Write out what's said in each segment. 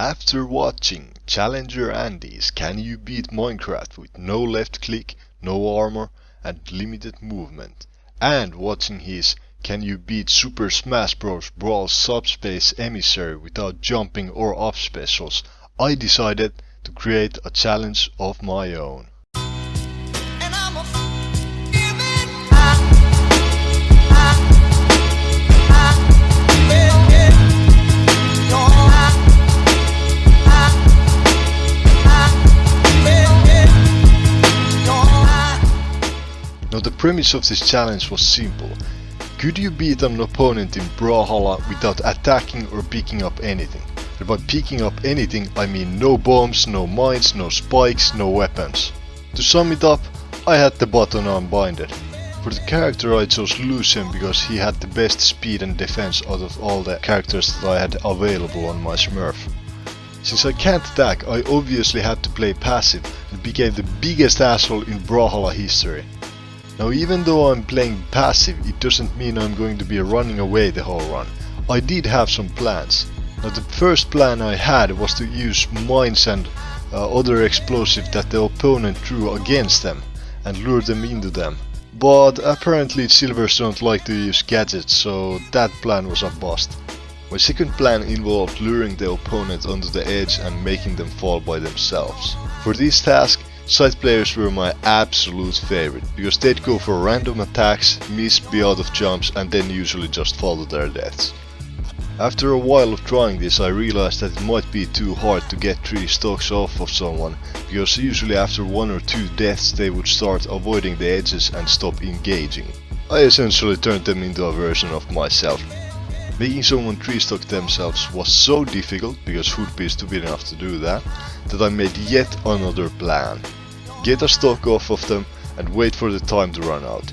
After watching Challenger Andy's Can You Beat Minecraft with no left click, no armor and limited movement, and watching his Can You Beat Super Smash Bros. Brawl Subspace Emissary without jumping or up specials, I decided to create a challenge of my own. Now the premise of this challenge was simple. Could you beat an opponent in brawlhalla without attacking or picking up anything? And by picking up anything I mean no bombs, no mines, no spikes, no weapons. To sum it up, I had the button unbinded. For the character I chose Lucian because he had the best speed and defense out of all the characters that I had available on my smurf. Since I can't attack, I obviously had to play passive and became the biggest asshole in brawlhalla history. Now even though I'm playing passive, it doesn't mean I'm going to be running away the whole run. I did have some plans. Now the first plan I had was to use mines and other explosives that the opponent threw against them and lure them into them. But apparently silvers don't like to use gadgets, so that plan was a bust. My second plan involved luring the opponent onto the edge and making them fall by themselves. For this task, side players were my absolute favorite, because they'd go for random attacks, miss, be out of jumps and then usually just fall to their deaths. After a while of trying this I realized that it might be too hard to get 3 stocks off of someone, because usually after 1 or 2 deaths they would start avoiding the edges and stop engaging. I essentially turned them into a version of myself. Making someone 3-stock themselves was so difficult, because who'd be stupid enough to do that, that I made yet another plan. Get a stock off of them and wait for the time to run out.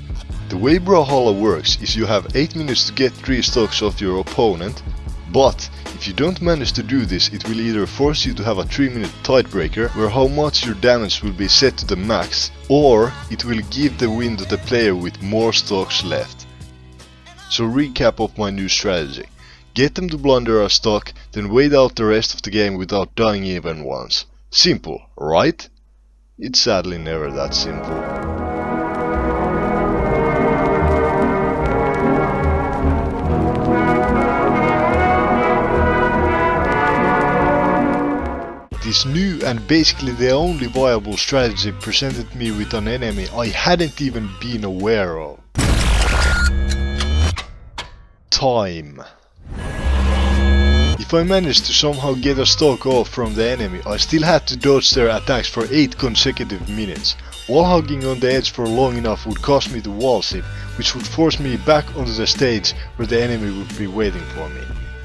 The way brawlhalla works is you have 8 minutes to get 3 stocks off your opponent, but if you don't manage to do this it will either force you to have a 3-minute tiebreaker where how much your damage will be set to the max, or it will give the win to the player with more stocks left. So recap of my new strategy. Get them to blunder a stock, then wait out the rest of the game without dying even once. Simple, right? It's sadly never that simple. This new and basically the only viable strategy presented me with an enemy I hadn't even been aware of. Time. If I managed to somehow get a stock off from the enemy, I still had to dodge their attacks for 8 consecutive minutes. Wall hugging on the edge for long enough would cause me to wall sit, which would force me back onto the stage where the enemy would be waiting for me.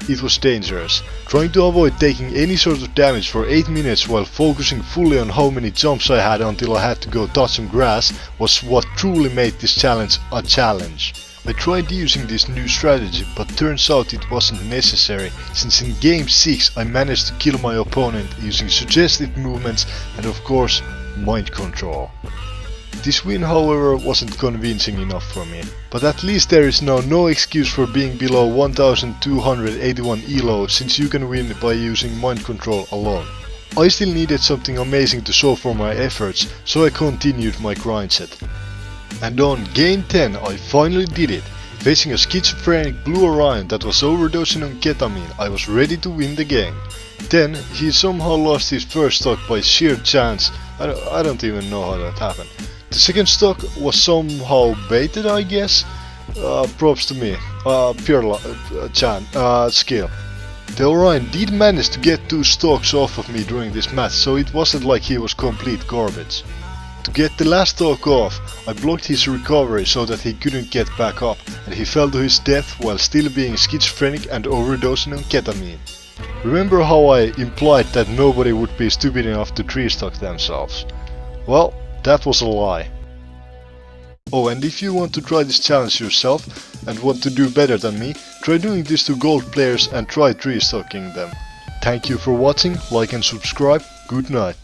It was dangerous. Trying to avoid taking any sort of damage for 8 minutes while focusing fully on how many jumps I had until I had to go touch some grass was what truly made this challenge a challenge. I tried using this new strategy, but turns out it wasn't necessary, since in game 6 I managed to kill my opponent using suggestive movements and of course mind control. This win however wasn't convincing enough for me, but at least there is now no excuse for being below 1281 elo, since you can win by using mind control alone. I still needed something amazing to show for my efforts, so I continued my grind set. And on game 10 I finally did it. Facing a schizophrenic blue Orion that was overdosing on ketamine, I was ready to win the game. Then he somehow lost his first stock by sheer chance. I don't even know how that happened. The second stock was somehow baited, I guess. Props to me. Pure skill. The Orion did manage to get 2 stocks off of me during this match, so it wasn't like he was complete garbage. To get the last stock off, I blocked his recovery so that he couldn't get back up, and he fell to his death while still being schizophrenic and overdosing on ketamine. Remember how I implied that nobody would be stupid enough to 3-stock themselves? Well, that was a lie. Oh, and if you want to try this challenge yourself and want to do better than me, try doing this to gold players and try 3-stocking them. Thank you for watching, like and subscribe, good night.